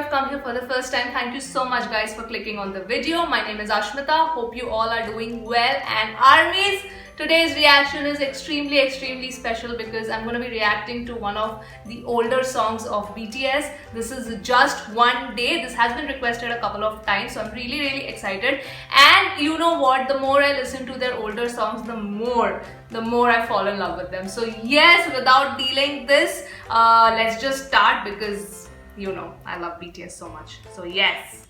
have come here for the first time, thank you so much guys for clicking on the video. My name is Ashmita. Hope you all are doing well. And armies, today's reaction is extremely special because I'm going to be reacting to one of the older songs of BTS. This is Just One Day. This has been requested a couple of times, so I'm really excited. And you know what, the more I listen to their older songs, the more I fall in love with them. So yes, without delaying this, let's just start because you know I love BTS so much. So yes.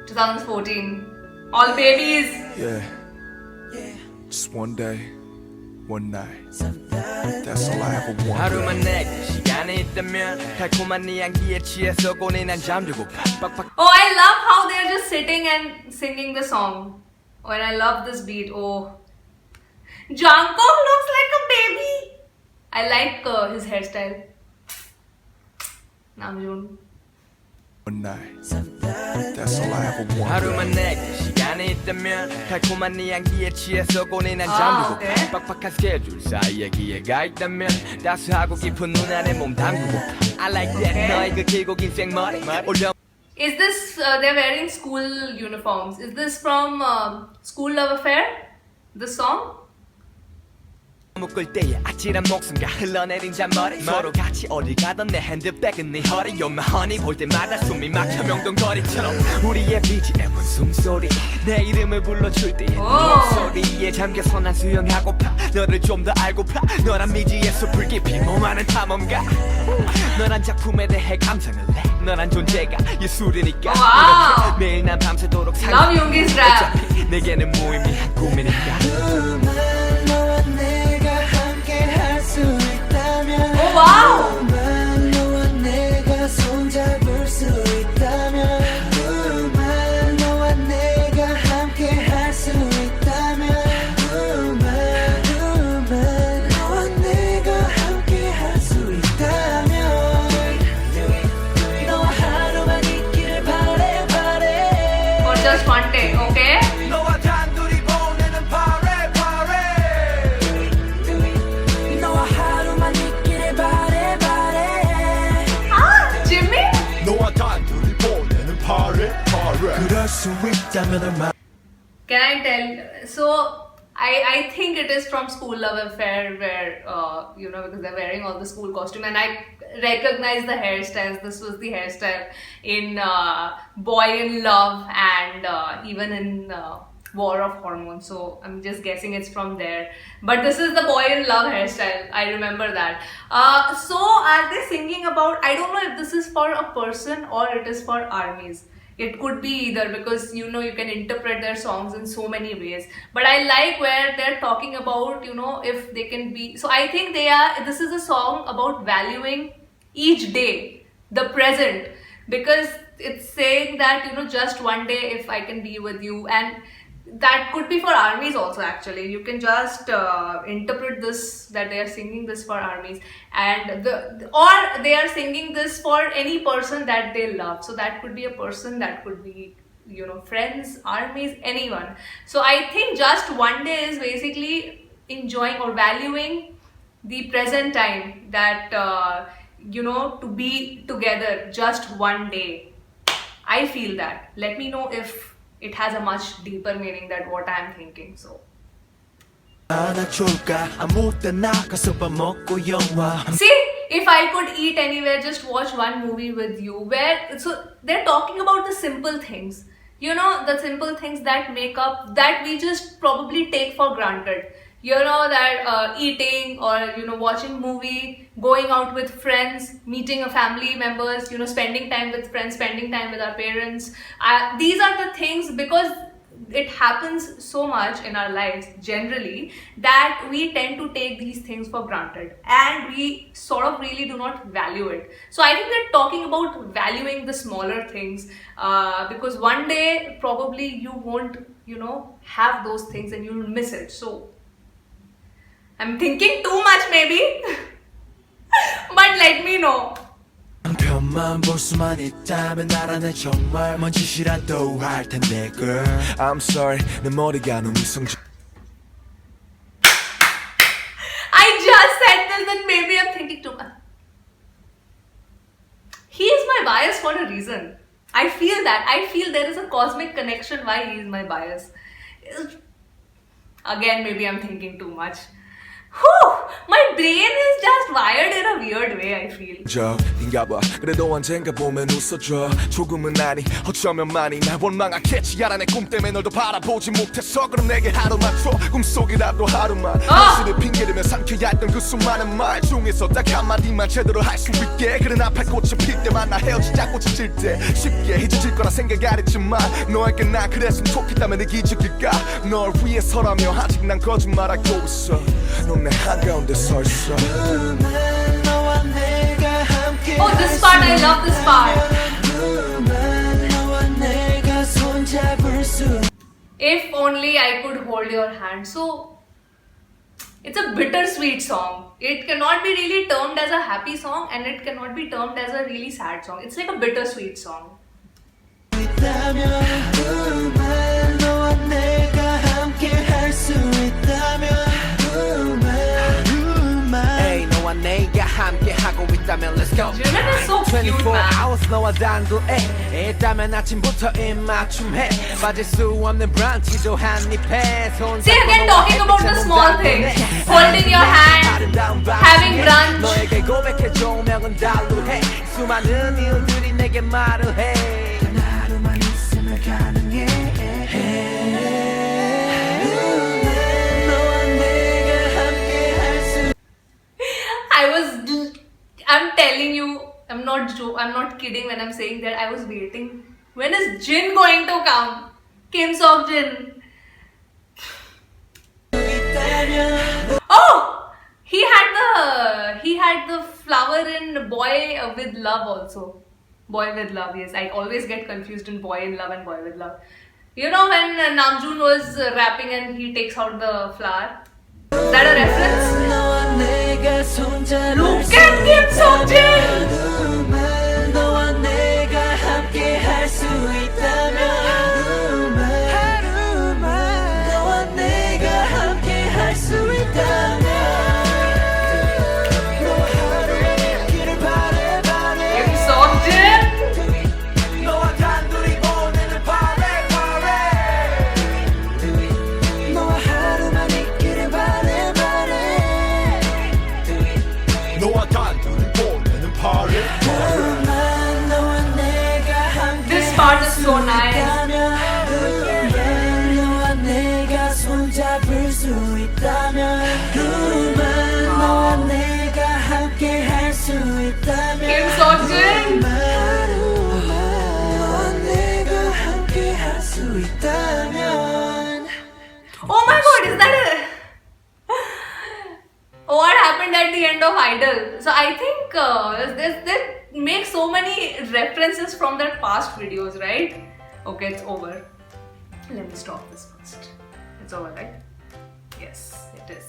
2014, all babies. Yeah, just one day, one night. That's all I ever wanted. 하루만 내게 시간이 있다면 달콤한 네 향기에 취해서 고뇌난 잠들고파 빡빡. Oh, I love how they're just sitting and singing the song. Oh, and I love this beat. Oh, Jungkook looks like a baby. I like his hairstyle. Namjoon. One night. That's all I ever wanted. 하루만 내게 시간이 있다면 달콤한 네 향기에 취해서 고뇌난 잠들고파 빡빡한 스케줄 사이에 기회가 있다면 따스하고 깊은 눈 안에 몸 담그고파 I like that 너의 그 길고 긴 생머리 올려. Is this, they're wearing school uniforms. Is this from School Love Affair? The song? 묶을 때의 아찔한 목숨과 흘러내린 잔머리 서로 같이 어딜 가던 내 핸드백은 네 허리 You're my honey 볼 때마다 숨이 막혀 명동거리처럼 우리의 BGM은 숨소리 내 이름을 불러줄 때의 목소리에 잠겨서 난 수영하고파 너를 좀 더 알고파 너란 미지의 숲을 깊이 몸하는 탐험가 너란 작품에 대해 감상을 해 너란 존재가 예술이니까 Wow. 매일 난 밤새도록 Love Yoongi's rap. 어차피 내게는 무의미한 꿈이니까 Oh wow! For just one day, okay? Can I tell? So I think it is from School Love Affair where you know, because they're wearing all the school costume and I recognize the hairstyles. This was the hairstyle in Boy in Love and even in War of Hormones. So I'm just guessing it's from there. But this is the Boy in Love hairstyle. I remember that. So are they singing about? I don't know if this is for a person or it is for armies. It could be either because you know you can interpret their songs in so many ways. But I like where they're talking about, you know, if they can be. So I think this is a song about valuing each day, the present, because it's saying that, you know, just one day if I can be with you. And that could be for armies also actually. You can just interpret this that they are singing this for armies and or they are singing this for any person that they love. So that could be a person, that could be, you know, friends, armies, anyone. So I think just one day is basically enjoying or valuing the present time, that you know, to be together just one day. I feel that. Let me know if it has a much deeper meaning than what I am thinking. So see, if I could eat anywhere, just watch one movie with you where, so they're talking about the simple things, you know, the simple things that make up, that we just probably take for granted. You know, that eating or, you know, watching movie, going out with friends, meeting a family members, you know, spending time with friends, spending time with our parents. These are the things, because it happens so much in our lives generally that we tend to take these things for granted and we sort of really do not value it. So I think they're talking about valuing the smaller things, because one day probably you won't, you know, have those things and you'll miss it. So I'm thinking too much maybe, but let me know. 편만 볼 수만 있다면 나라는 정말 뭔 짓이라도 할 텐데 girl I'm sorry 내 머리가 너무 이성적 I just said this and maybe I'm thinking too much. He is my bias for a reason. I feel that. I feel there is a cosmic connection why he is my bias. Again, maybe I'm thinking too much. Whew! My brain is just wired in a weird way, I feel. 인가봐 그래도 언젠가 보면 웃어줘 조금은 아니 어쩌면 많이 날 원망하겠지 알아 내 꿈 때문에 널 더 바라보지 못했어 그럼 내게 하루만 줘 꿈속이라도 하루만 현실을 핑계대며 삼켜야 했던 그 수많은 말 중에서 딱 한마디만 제대로 할 수 있게 그래 나팔 꽃이 필 때만 나 헤어지자 꽃이 질 때 쉽게 잊어질 거라 생각 안 했지만 너에게 나 그랬으면 좋겠다면 내 기적일까 널 위해서라며 아직 난 거짓말하고 있어 넌 내 한가운데 서 있어 Oh, this part, I love this part. If only I could hold your hand. So, it's a bittersweet song. It cannot be really termed as a happy song and it cannot be termed as a really sad song. It's like a bittersweet song. Hey, 너와 내가 함께 하고 있다면 let's go Jimin is so cute, 24 man. hours 너와 단둘에 있다면 아침부터 입맞춤해 빠질 수 없는 브런치도 한입해 See, again talking about the small things. Holding your hand, having brunch. 너에게 고백해 조명은 달루해 수많은 이유들이 내게 말을 해 하루만 있으면 가능해 I'm telling you, I'm not kidding when I'm saying that I was waiting. When is Jin going to come? Kim Seok Jin. Oh, he had the flower in Boy with Love also. Boy with Love, yes. I always get confused in Boy in Love and Boy with Love. You know when Namjoon was rapping and he takes out the flower? Is that a reference? Look at Kim Seok Jin! 너와 내가 함께 할 수 있다면 하루만 너와 내가 함께 할 수 있다면 너와 하루에 있기를 바래 바래 Kim Seok Jin! 너와 단둘이 보내는 바래 바래 너와 하루만 있기를 바래 바래 너와 단둘이 보내는 바래 This part is so nice. 너와 내가 손잡을 수 있다면 너와 내가 함께 할 수 있다면 Kim Seok Jin! 너와 내가 함께 할 수 있다면 Oh my god, is that it? What happened at the end of Idol? So I think this makes so many references from their past videos, right? Okay, it's over. Let me stop this first. It's over, right? Yes, it is.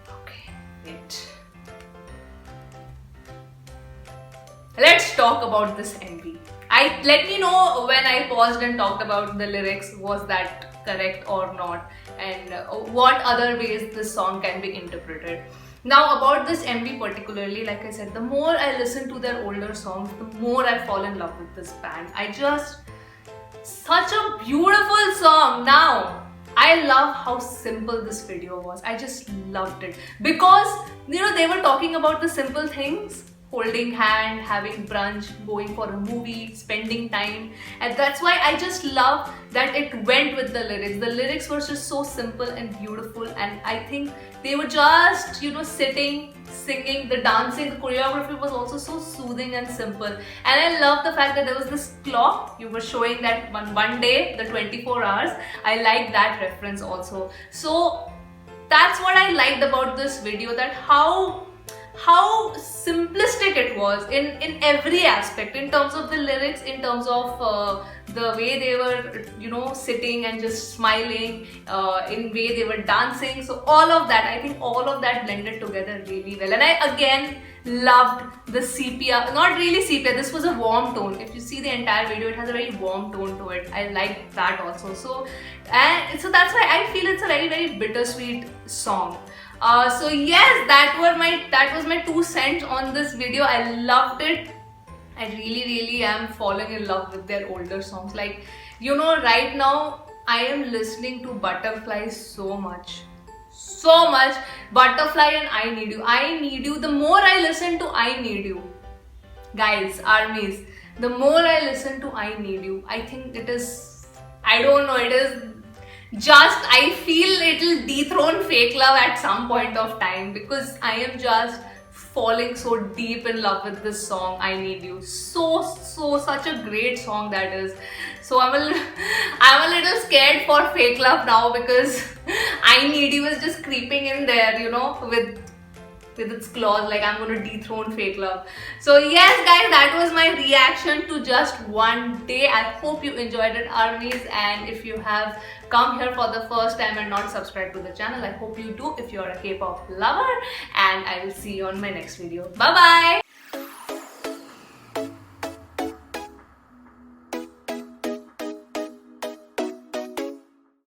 Okay, wait. Let's talk about this MV. Let me know when I paused and talked about the lyrics, was that correct or not, and what other ways this song can be interpreted. Now about this MV particularly, like I said, the more I listen to their older songs, the more I fall in love with this band. Such a beautiful song. Now I love how simple this video was. I just loved it because they were talking about the simple things, holding hand, having brunch, going for a movie, spending time, and that's why I just love that it went with the lyrics. The lyrics were just so simple and beautiful, and I think they were just sitting, singing, the dancing, the choreography was also so soothing and simple. And I love the fact that there was this clock, you were showing that one day, the 24 hours. I like that reference also. So that's what I liked about this video, that how simplistic it was in every aspect, in terms of the lyrics, in terms of the way they were, you know, sitting and just smiling, in way they were dancing. So all of that, I think all of that blended together really well. And I again loved the sepia, not really sepia, this was a warm tone. If you see the entire video, it has a very warm tone to it. I like that also. So that's why I feel it's a very, very bittersweet song. So yes, that was my 2 cents on this video. I loved it. I really am falling in love with their older songs. Like, you know, right now I am listening to Butterfly so much. Butterfly and I Need You. I Need You. The more I listen to I Need You, guys, armies, the more I listen to I Need You, I think it is, I don't know, it is just, I feel it'll dethrone Fake Love at some point of time, because I am just falling so deep in love with this song, I Need You. Such a great song that is. So I'm a little scared for Fake Love now, because I Need You is just creeping in there, you know, with its claws, like I'm going to dethrone Fake Love. So yes guys, that was my reaction to Just One Day. I hope you enjoyed it, armies, and if you have come here for the first time and not subscribed to the channel, I hope you do if you're a K-pop lover, and I will see you on my next video. Bye bye.